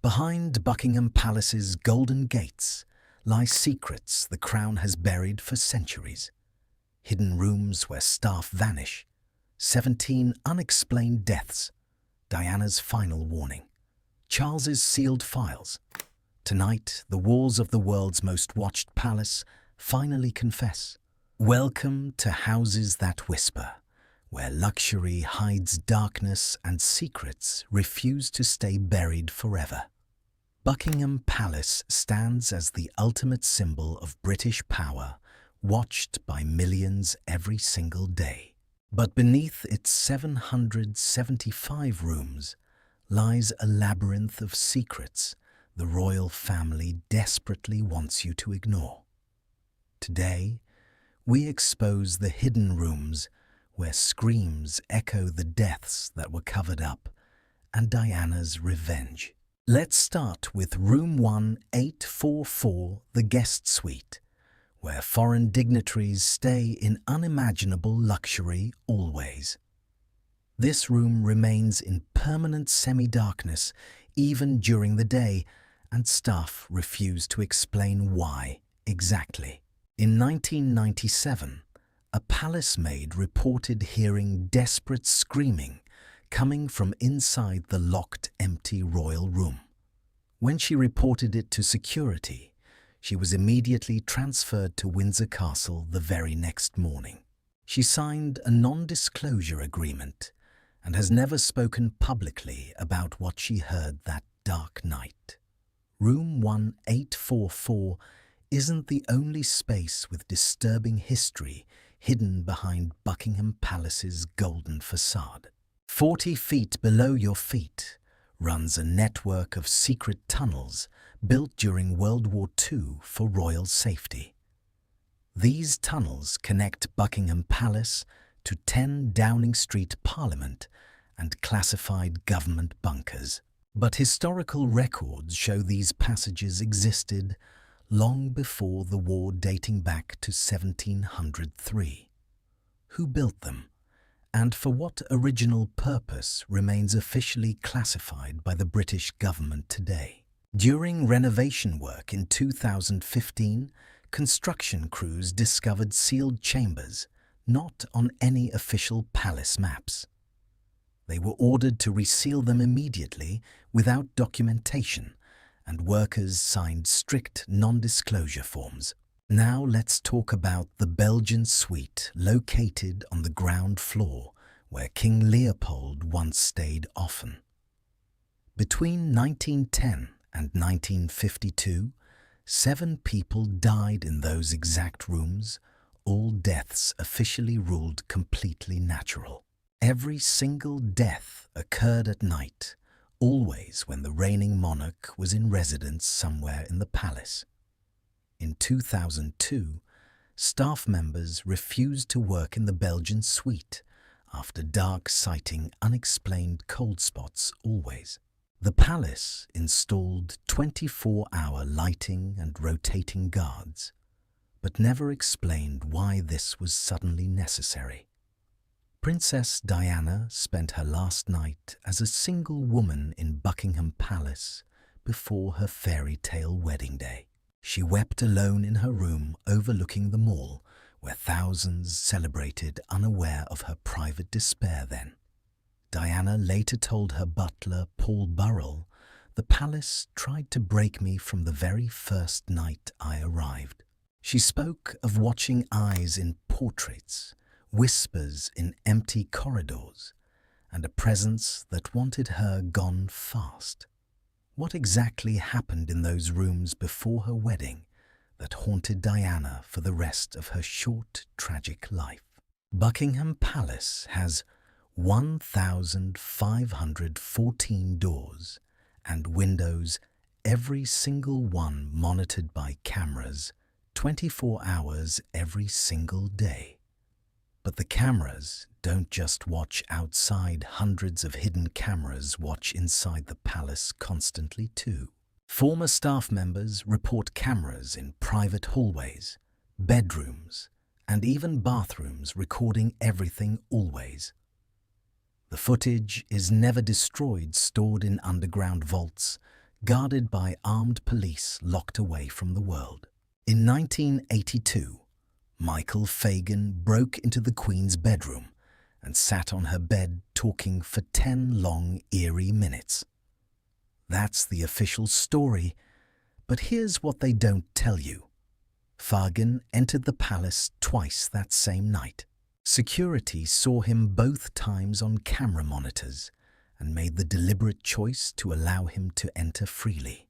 Behind Buckingham Palace's golden gates lie secrets the crown has buried for centuries. Hidden rooms where staff vanish, 17 unexplained deaths, Diana's final warning, Charles's sealed files. Tonight, the walls of the world's most watched palace finally confess. Welcome to Houses That Whisper, where luxury hides darkness and secrets refuse to stay buried forever. Buckingham Palace stands as the ultimate symbol of British power, watched by millions every single day. But beneath its 775 rooms lies a labyrinth of secrets the royal family desperately wants you to ignore. Today, we expose the hidden rooms where screams echo the deaths that were covered up and Diana's revenge. Let's start with Room 1844, the Guest Suite, where foreign dignitaries stay in unimaginable luxury always. This room remains in permanent semi-darkness even during the day, and staff refuse to explain why exactly. In 1997, a palace maid reported hearing desperate screaming coming from inside the locked, empty royal room. When she reported it to security, she was immediately transferred to Windsor Castle the very next morning. She signed a non-disclosure agreement and has never spoken publicly about what she heard that dark night. Room 1844 isn't the only space with disturbing history hidden behind Buckingham Palace's golden facade. 40 feet below your feet runs a network of secret tunnels built during World War II for royal safety. These tunnels connect Buckingham Palace to 10 Downing Street Parliament and classified government bunkers. But historical records show these passages existed long before the war, dating back to 1703. Who built them, and for what original purpose, remains officially classified by the British government today. During renovation work in 2015, construction crews discovered sealed chambers not on any official palace maps. They were ordered to reseal them immediately without documentation, and workers signed strict non-disclosure forms. Now let's talk about the Belgian Suite, located on the ground floor where King Leopold once stayed often. Between 1910 and 1952, 7 people died in those exact rooms, all deaths officially ruled completely natural. Every single death occurred at night, always when the reigning monarch was in residence somewhere in the palace. In 2002, staff members refused to work in the Belgian Suite after dark, citing unexplained cold spots always. The palace installed 24-hour lighting and rotating guards, but never explained why this was suddenly necessary. Princess Diana spent her last night as a single woman in Buckingham Palace before her fairy tale wedding day. She wept alone in her room overlooking the mall, where thousands celebrated, unaware of her private despair then. Diana later told her butler, Paul Burrell, "The palace tried to break me from the very first night I arrived." She spoke of watching eyes in portraits, whispers in empty corridors, and a presence that wanted her gone fast. What exactly happened in those rooms before her wedding that haunted Diana for the rest of her short, tragic life? Buckingham Palace has 1,514 doors and windows, every single one monitored by cameras 24 hours every single day. But the cameras don't just watch outside. Hundreds of hidden cameras watch inside the palace constantly too. Former staff members report cameras in private hallways, bedrooms, and even bathrooms recording everything always. The footage is never destroyed, stored in underground vaults, guarded by armed police locked away from the world. In 1982, Michael Fagan broke into the Queen's bedroom and sat on her bed talking for 10 long, eerie minutes. That's the official story, but here's what they don't tell you. Fagan entered the palace twice that same night. Security saw him both times on camera monitors and made the deliberate choice to allow him to enter freely.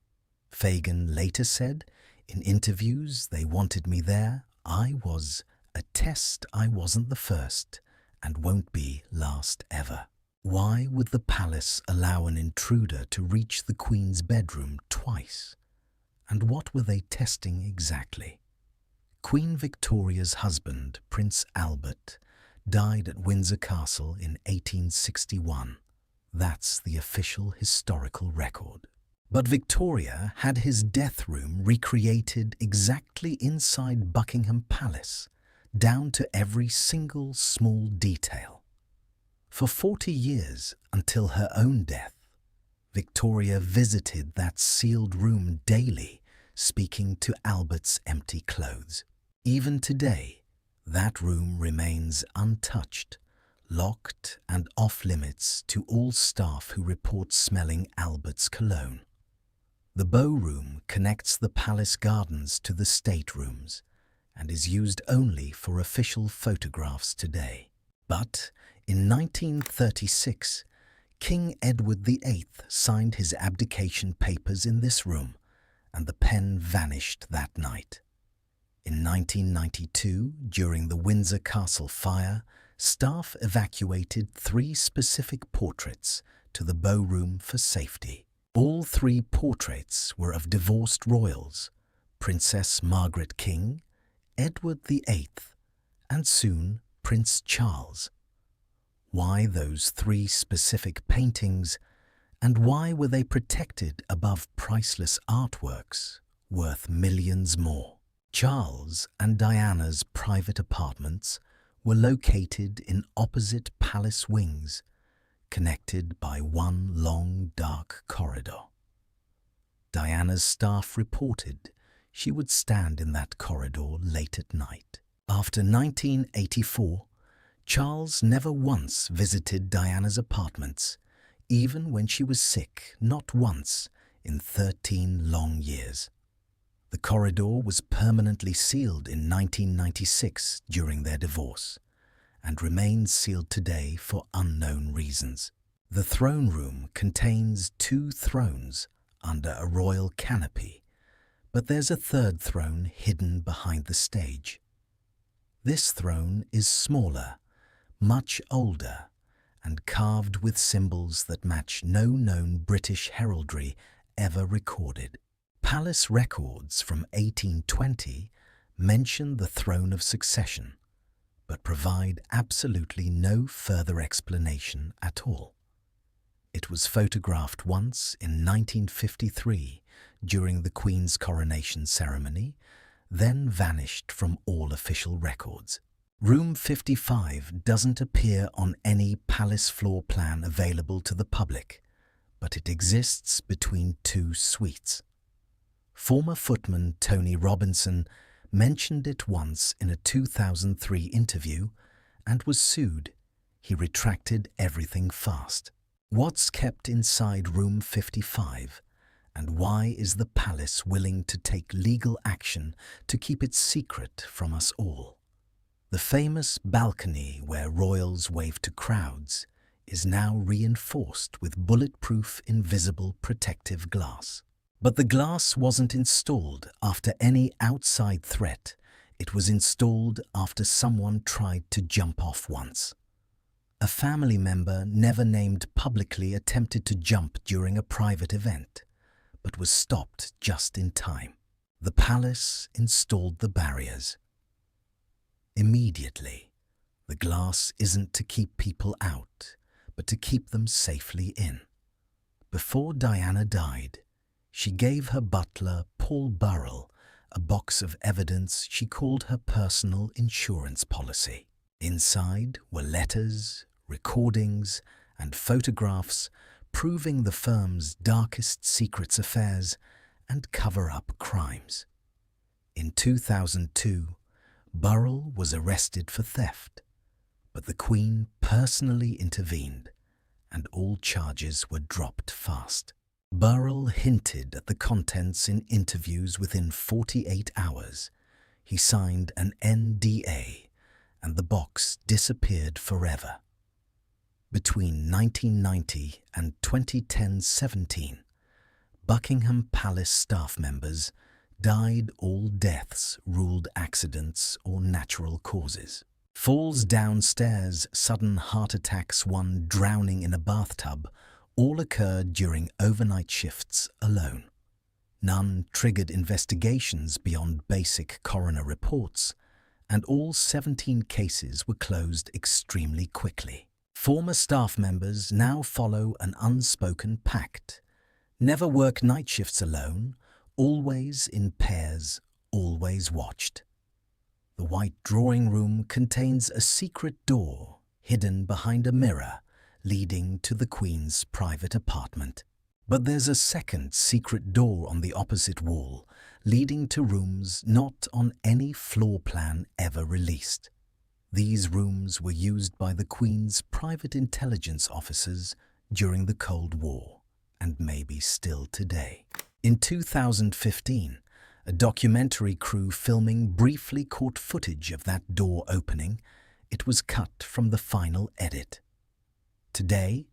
Fagan later said, "In interviews, they wanted me there. I was a test. I wasn't the first and won't be last ever." Why would the palace allow an intruder to reach the Queen's bedroom twice? And what were they testing exactly? Queen Victoria's husband, Prince Albert, died at Windsor Castle in 1861. That's the official historical record. But Victoria had his death room recreated exactly inside Buckingham Palace, down to every single small detail. For 40 years, until her own death, Victoria visited that sealed room daily, speaking to Albert's empty clothes. Even today, that room remains untouched, locked and off-limits to all staff who report smelling Albert's cologne. The bow room connects the palace gardens to the state rooms and is used only for official photographs today. But in 1936, King Edward VIII signed his abdication papers in this room, and the pen vanished that night. In 1992, during the Windsor Castle fire, staff evacuated 3 specific portraits to the bow room for safety. All 3 portraits were of divorced royals, Princess Margaret King, Edward VIII, and soon Prince Charles. Why those 3 specific paintings, and why were they protected above priceless artworks worth millions more? Charles and Diana's private apartments were located in opposite palace wings, connected by one long, dark corridor. Diana's staff reported she would stand in that corridor late at night. After 1984, Charles never once visited Diana's apartments, even when she was sick, not once in 13 long years. The corridor was permanently sealed in 1996 during their divorce, and remains sealed today for unknown reasons. The throne room contains 2 thrones under a royal canopy, but there's a 3rd throne hidden behind the stage. This throne is smaller, much older, and carved with symbols that match no known British heraldry ever recorded. Palace records from 1820 mention the throne of succession, but provide absolutely no further explanation at all. It was photographed once in 1953 during the Queen's coronation ceremony, then vanished from all official records. Room 55 doesn't appear on any palace floor plan available to the public, but it exists between 2 suites. Former footman Tony Robinson mentioned it once in a 2003 interview and was sued. He retracted everything fast. What's kept inside Room 55, and why is the palace willing to take legal action to keep it secret from us all? The famous balcony where royals wave to crowds is now reinforced with bulletproof invisible protective glass. But the glass wasn't installed after any outside threat. It was installed after someone tried to jump off once. A family member never named publicly attempted to jump during a private event, but was stopped just in time. The palace installed the barriers. Immediately, the glass isn't to keep people out, but to keep them safely in. Before Diana died, she gave her butler, Paul Burrell, a box of evidence she called her personal insurance policy. Inside were letters, recordings, and photographs proving the firm's darkest secrets affairs and cover-up crimes. In 2002, Burrell was arrested for theft, but the Queen personally intervened and all charges were dropped fast. Burrell hinted at the contents in interviews within 48 hours. He signed an NDA and the box disappeared forever. Between 1990 and 2010-17, Buckingham Palace staff members died, all deaths ruled accidents or natural causes. Falls downstairs, sudden heart attacks, one drowning in a bathtub, all occurred during overnight shifts alone. None triggered investigations beyond basic coroner reports, and all 17 cases were closed extremely quickly. Former staff members now follow an unspoken pact: never work night shifts alone, always in pairs, always watched. The white drawing room contains a secret door hidden behind a mirror leading to the Queen's private apartment. But there's a second secret door on the opposite wall leading to rooms not on any floor plan ever released. These rooms were used by the Queen's private intelligence officers during the Cold War and maybe still today. In 2015, a documentary crew filming briefly caught footage of that door opening. It was cut from the final edit. Today,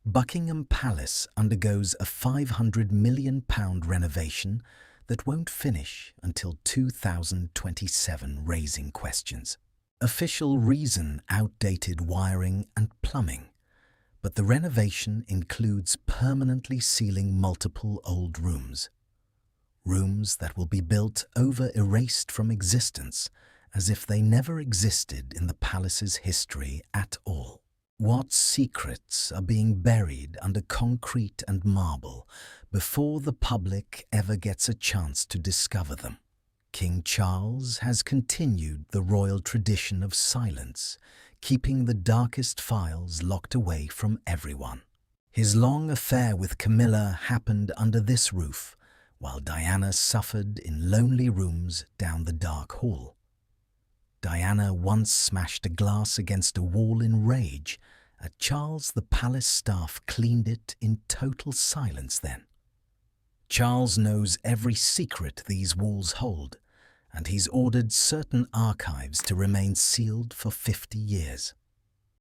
Buckingham Palace undergoes a £500 million renovation that won't finish until 2027, raising questions. Official reason: outdated wiring and plumbing. But the renovation includes permanently sealing multiple old rooms. Rooms that will be built over, erased from existence, as if they never existed in the palace's history at all. What secrets are being buried under concrete and marble before the public ever gets a chance to discover them? King Charles has continued the royal tradition of silence, keeping the darkest files locked away from everyone. His long affair with Camilla happened under this roof, while Diana suffered in lonely rooms down the dark hall. Diana once smashed a glass against a wall in rage. At Charles, the palace staff cleaned it in total silence then. Charles knows every secret these walls hold, and he's ordered certain archives to remain sealed for 50 years.